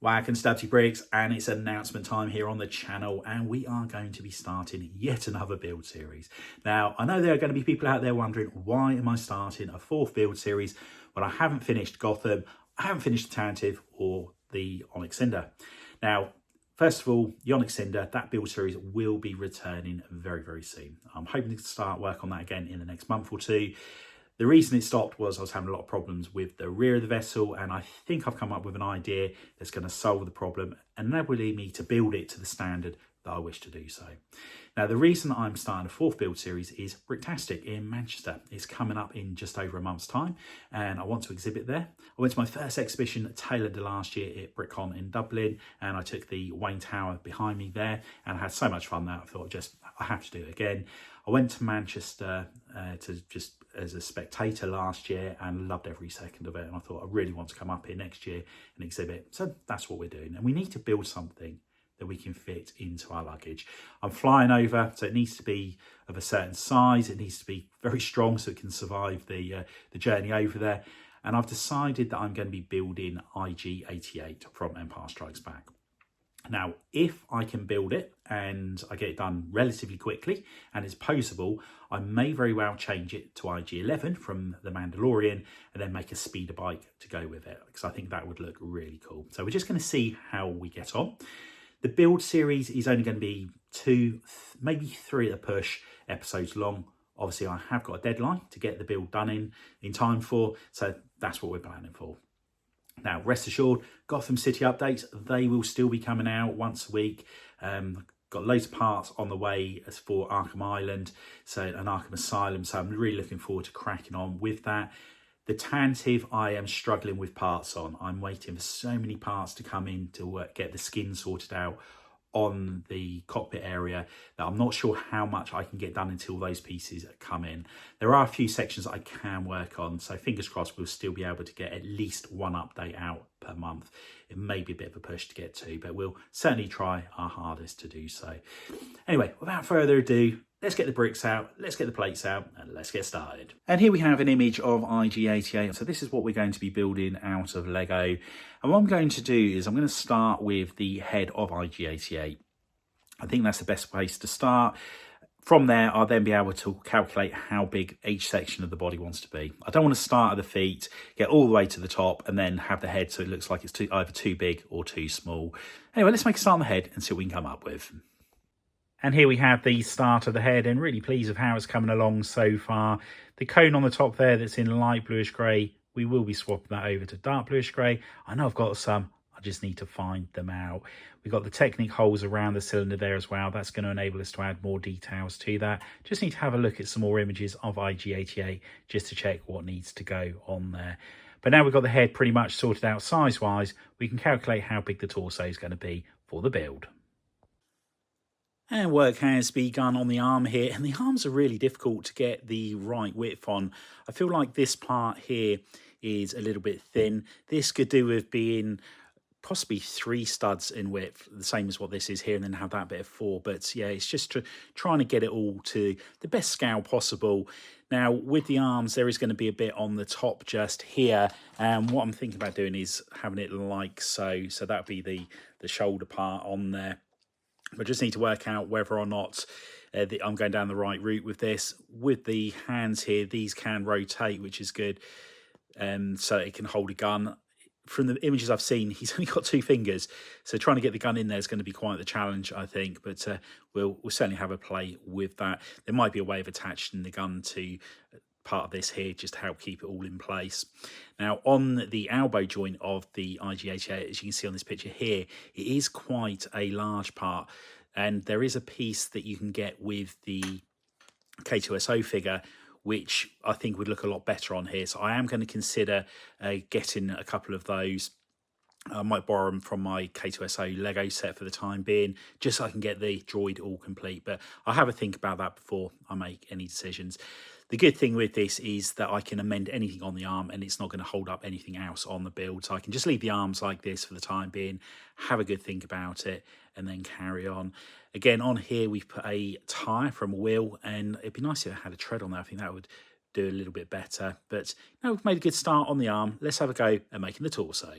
Whack and Stabsy Bricks, and it's announcement time here on the channel, and we are going to be starting yet another build series. Now, I know there are going to be people out there wondering, why am I starting a fourth build series when I haven't finished Gotham, I haven't finished the Tantive or the Onyx Cinder? Now, first of all, the Onyx Cinder, that build series will be returning very, very soon. I'm hoping to start work on that again in the next month or two. The reason it stopped was I was having a lot of problems with the rear of the vessel, and I think I've come up with an idea that's going to solve the problem, enabling me to build it to the standard that I wish to do so. Now, the reason I'm starting a fourth build series is Bricktastic in Manchester. It's coming up in just over a month's time, and I want to exhibit there. I went to my first exhibition tailored last year at BrickCon in Dublin, and I took the Wayne Tower behind me there, and I had so much fun that I thought I have to do it again. I went to Manchester to just as a spectator last year and loved every second of it, and I thought I really want to come up here next year and exhibit. So that's what we're doing, and we need to build something that we can fit into our luggage. I'm flying over, so it needs to be of a certain size. It needs to be very strong so it can survive the journey over there. And I've decided that I'm going to be building IG-88 from Empire Strikes Back. Now, if I can build it and I get it done relatively quickly and it's posable, I may very well change it to IG-11 from The Mandalorian and then make a speeder bike to go with it, because I think that would look really cool. So we're just going to see how we get on. The build series is only going to be 2, maybe 3 at a push episodes long. Obviously, I have got a deadline to get the build done in time for, so that's what we're planning for. Now, rest assured, Gotham City updates, they will still be coming out once a week. Got loads of parts on the way as for Arkham Island, so an Arkham Asylum, so I'm really looking forward to cracking on with that. The Tantive, I am struggling with parts on. I'm waiting for so many parts to come in to get the skin sorted out on the cockpit area that I'm not sure how much I can get done until those pieces come in. There are a few sections I can work on, so fingers crossed we'll still be able to get at least one update out per month. It may be a bit of a push to get to, but we'll certainly try our hardest to do so. Anyway, without further ado, let's get the bricks out, let's get the plates out, and let's get started. And here we have an image of IG-88. So this is what we're going to be building out of Lego. And what I'm going to do is I'm going to start with the head of IG-88. I think that's the best place to start. From there, I'll then be able to calculate how big each section of the body wants to be. I don't want to start at the feet, get all the way to the top, and then have the head so it looks like it's either too big or too small. Anyway, let's make a start on the head and see what we can come up with. And here we have the start of the head, and really pleased with how it's coming along so far. The cone on the top there that's in light bluish grey, we will be swapping that over to dark bluish grey. I know I've got some, I just need to find them out. We've got the Technic holes around the cylinder there as well. That's going to enable us to add more details to that. Just need to have a look at some more images of IG-88 just to check what needs to go on there. But now we've got the head pretty much sorted out size-wise, we can calculate how big the torso is going to be for the build. And work has begun on the arm here, and the arms are really difficult to get the right width on. I feel like this part here is a little bit thin. This could do with being possibly 3 studs in width, the same as what this is here, and then have that bit of 4. But yeah, it's just trying to get it all to the best scale possible. Now, with the arms, there is going to be a bit on the top just here, and what I'm thinking about doing is having it like so. So that'd be the shoulder part on there. But just need to work out whether or not I'm going down the right route with this. With the hands here, these can rotate, which is good, so it can hold a gun. From the images I've seen, he's only got 2 fingers, so trying to get the gun in there is going to be quite the challenge, I think. But we'll certainly have a play with that. There might be a way of attaching the gun to part of this here just to help keep it all in place. Now, on the elbow joint of the IG-88, as you can see on this picture here, it is quite a large part, and there is a piece that you can get with the K2SO figure which I think would look a lot better on here. So I am going to consider getting a couple of those. I might borrow them from my K2SO Lego set for the time being, just so I can get the droid all complete. But I'll have a think about that before I make any decisions. The good thing with this is that I can amend anything on the arm and it's not going to hold up anything else on the build. So I can just leave the arms like this for the time being, have a good think about it, and then carry on. Again, on here we've put a tyre from a wheel, and it'd be nice if it had a tread on there. I think that would do a little bit better. But now we've made a good start on the arm. Let's have a go at making the torso.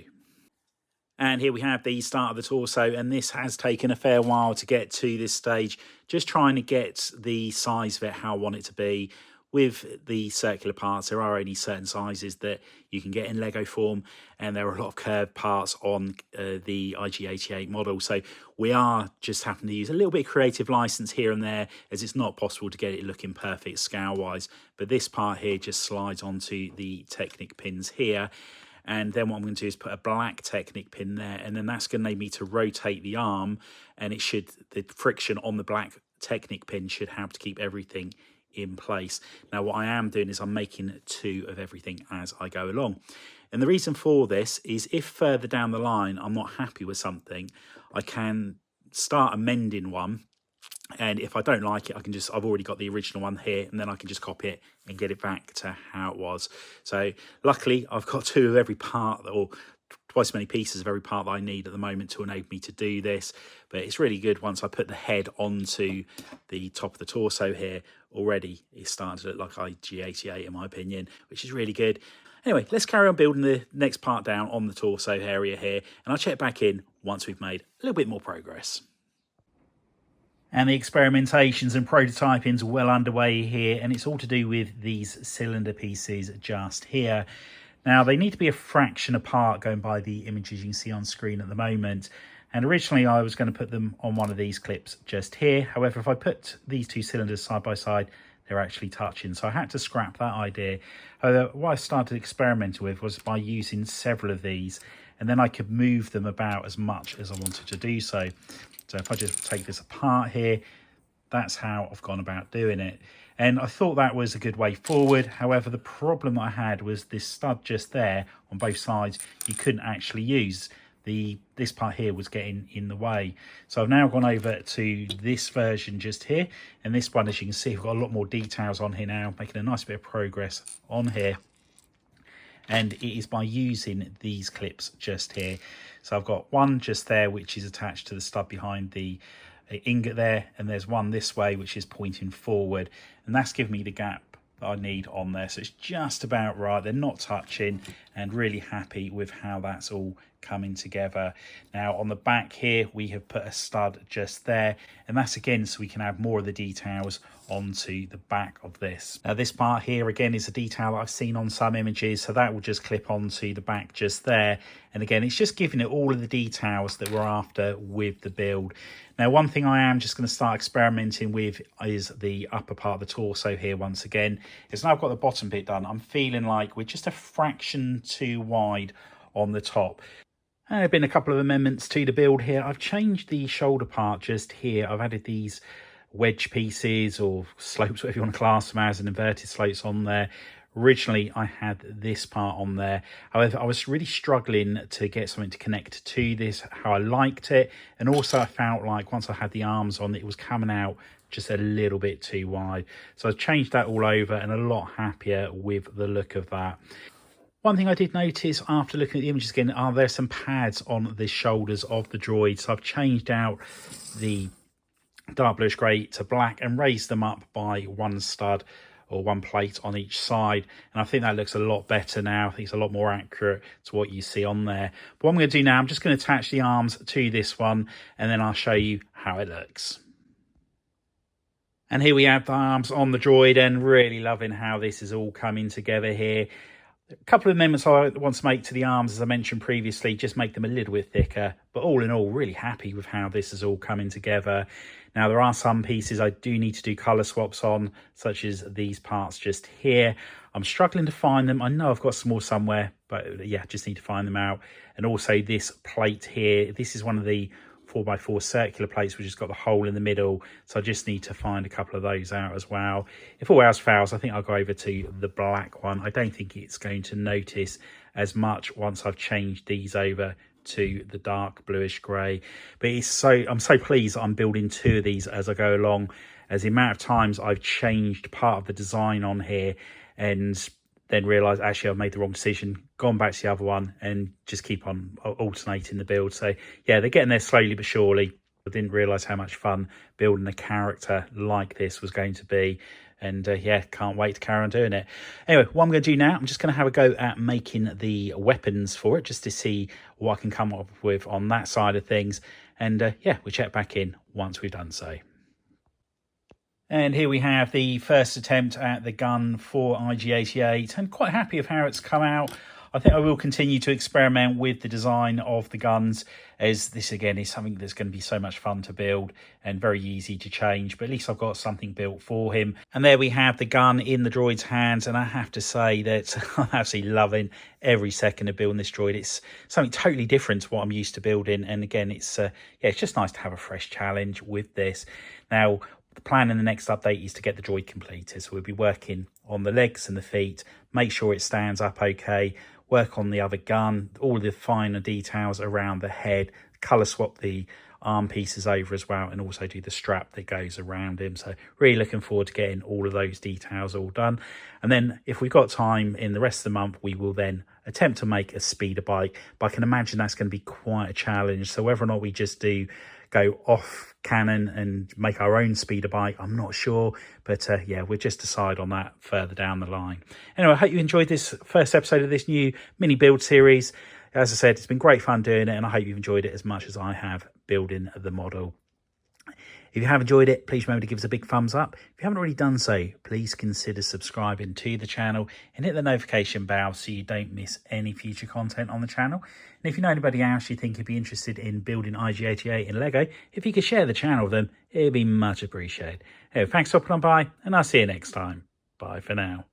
And here we have the start of the torso, and this has taken a fair while to get to this stage, just trying to get the size of it how I want it to be. With the circular parts, there are only certain sizes that you can get in Lego form, and there are a lot of curved parts on the IG-88 model, so we are just having to use a little bit of creative license here and there, as it's not possible to get it looking perfect scale wise. But this part here just slides onto the Technic pins here. And then what I'm going to do is put a black Technic pin there, and then that's going to enable me to rotate the arm, and it should, the friction on the black Technic pin should help to keep everything in place. Now what I am doing is I'm making 2 of everything as I go along. And the reason for this is if further down the line I'm not happy with something, I can start amending one. And if I don't like it, I can just, I've already got the original one here, and then I can just copy it and get it back to how it was. So luckily I've got 2 of every part, or twice as many pieces of every part that I need at the moment to enable me to do this. But it's really good once I put the head onto the top of the torso here. Already it's starting to look like IG-88 in my opinion, which is really good. Anyway, let's carry on building the next part down on the torso area here, and I'll check back in once we've made a little bit more progress. And the experimentations and prototyping's well underway here, and it's all to do with these cylinder pieces just here. Now they need to be a fraction apart going by the images you can see on screen at the moment. And originally I was going to put them on one of these clips just here. However, if I put these 2 cylinders side by side, they're actually touching. So I had to scrap that idea. However, what I started experimenting with was by using several of these, and then I could move them about as much as I wanted to do so. So if I just take this apart here, that's how I've gone about doing it. And I thought that was a good way forward. However, the problem that I had was this stud just there on both sides, you couldn't actually use. This part here was getting in the way. So I've now gone over to this version just here. And this one, as you can see, I've got a lot more details on here now, making a nice bit of progress on here. And it is by using these clips just here. So I've got one just there which is attached to the stud behind the ingot there, and there's one this way which is pointing forward, and that's giving me the gap that I need on there. So it's just about right, they're not touching, and really happy with how that's all coming together. Now on the back here we have put a stud just there, and that's again so we can add more of the details onto the back of this. Now this part here again is a detail that I've seen on some images, so that will just clip onto the back just there, and again it's just giving it all of the details that we're after with the build. Now one thing I am just going to start experimenting with is the upper part of the torso here once again. Is now I've got the bottom bit done, I'm feeling like we're just a fraction too wide on the top. And there have been a couple of amendments to the build here. I've changed the shoulder part just here. I've added these wedge pieces or slopes, whatever you want to class them as, and inverted slopes on there. Originally I had this part on there, however I was really struggling to get something to connect to this how I liked it, and also I felt like once I had the arms on it was coming out just a little bit too wide. So I've changed that all over and a lot happier with the look of that. One thing I did notice after looking at the images again are there some pads on the shoulders of the droid. So I've changed out the dark bluish grey to black and raised them up by one stud or one plate on each side, and I think that looks a lot better now. I think it's a lot more accurate to what you see on there. But what I'm going to do now, I'm just going to attach the arms to this one, and then I'll show you how it looks. And here we have the arms on the droid, and really loving how this is all coming together here. A couple of amendments I want to make to the arms, as I mentioned previously, just make them a little bit thicker. But all in all, really happy with how this is all coming together. Now, there are some pieces I do need to do colour swaps on, such as these parts just here. I'm struggling to find them. I know I've got some more somewhere, but yeah, just need to find them out. And also this plate here, this is one of the 4x4 circular plates which has got the hole in the middle, so I just need to find a couple of those out as well. If all else fails, I think I'll go over to the black one. I don't think it's going to notice as much once I've changed these over to the dark bluish grey. But I'm so pleased that I'm building 2 of these as I go along, as the amount of times I've changed part of the design on here and then realised actually I've made the wrong decision, gone back to the other one, and just keep on alternating the build. So yeah, they're getting there slowly but surely. I didn't realise how much fun building a character like this was going to be. And yeah, can't wait to carry on doing it. Anyway, what I'm going to do now, I'm just going to have a go at making the weapons for it, just to see what I can come up with on that side of things. And yeah, we'll check back in once we've done so. And here we have the first attempt at the gun for IG-88, and quite happy with how it's come out. I think I will continue to experiment with the design of the guns, as this again is something that's going to be so much fun to build and very easy to change, but at least I've got something built for him. And there we have the gun in the droid's hands, and I have to say that I'm absolutely loving every second of building this droid. It's something totally different to what I'm used to building, and again, it's yeah, it's just nice to have a fresh challenge with this. Now, the plan in the next update is to get the droid completed, so we'll be working on the legs and the feet, make sure it stands up okay, work on the other gun, all the finer details around the head, colour swap the arm pieces over as well, and also do the strap that goes around him. So really looking forward to getting all of those details all done. And then if we've got time in the rest of the month, we will then attempt to make a speeder bike, but I can imagine that's going to be quite a challenge. So whether or not we just go off cannon and make our own speeder bike, I'm not sure, but yeah, we'll just decide on that further down the line. Anyway, I hope you enjoyed this first episode of this new mini build series. As I said, it's been great fun doing it, and I hope you've enjoyed it as much as I have building the model. If you have enjoyed it, please remember to give us a big thumbs up. If you haven't already done so, please consider subscribing to the channel and hit the notification bell so you don't miss any future content on the channel. And if you know anybody else you think would be interested in building IG-88 in Lego, if you could share the channel with them, it'd be much appreciated. Anyway, thanks for popping on by, and I'll see you next time. Bye for now.